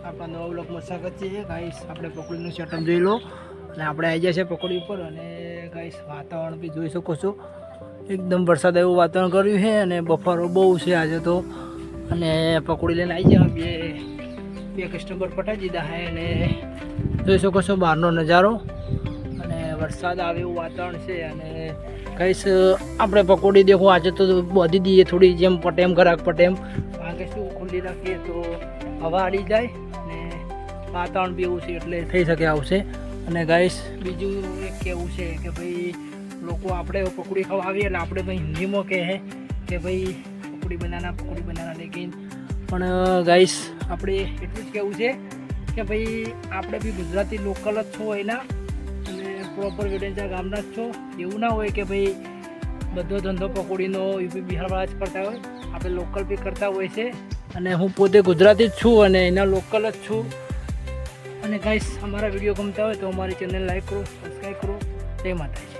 આપણા નવા બ્લોગમાં સ્વાગત છે ગાઈસ। આપણે પકોડીનું સેટઅપ જોઈ લો અને આપણે આવી ગયા છે પકોડી ઉપર અને ગાઈસ વાતાવરણ બી જોઈ શકો છો, એકદમ વરસાદ એવું વાતાવરણ કર્યું છે અને બફારો બહુ છે આજે તો। અને પકોડી લઈને આવી ગયા, બે કસ્ટમર પટાઈ દીધા છે અને જોઈ શકો છો બહારનો નજારો અને વરસાદ આવે એવું વાતાવરણ છે। અને ગાઈસ આપણે પકોડી દેખો આજે તો બધી દઈએ થોડી જેમ પટેમ ઘરાક પટેમ, કારણ કે શું ખુલ્લી રાખીએ તો હવા આડી જાય અને વાતાવરણ બી એવું છે એટલે થઈ શકે આવશે। અને ગાઈસ બીજું એક કહેવું છે કે ભાઈ લોકો આપણે પકોડી ખાવા આવીએ એટલે આપણે ભાઈ હિન્દીમાં કહે કે ભાઈ પકોડી બનાના લેકિન પણ ગાઈસ આપણે એટલું જ કહેવું છે કે ભાઈ આપણે બી ગુજરાતી લોકલ જ છો એના અને પ્રોપર વેડેન્ચા ગામના જ છો। એવું ના હોય કે ભાઈ બધો ધંધો પકોડીનો યુપી બિહારવાળા જ કરતા હોય, આપણે લોકલ બી કરતા હોય છે। અને હું પોતે ગુજરાતી જ છું અને એના લોકલ જ છું। અને ગાઈસ અમારા વિડીયો ગમતા હોય તો અમારી ચેનલ લાઈક કરો, સબસ્ક્રાઈબ કરો। જય માતાજી।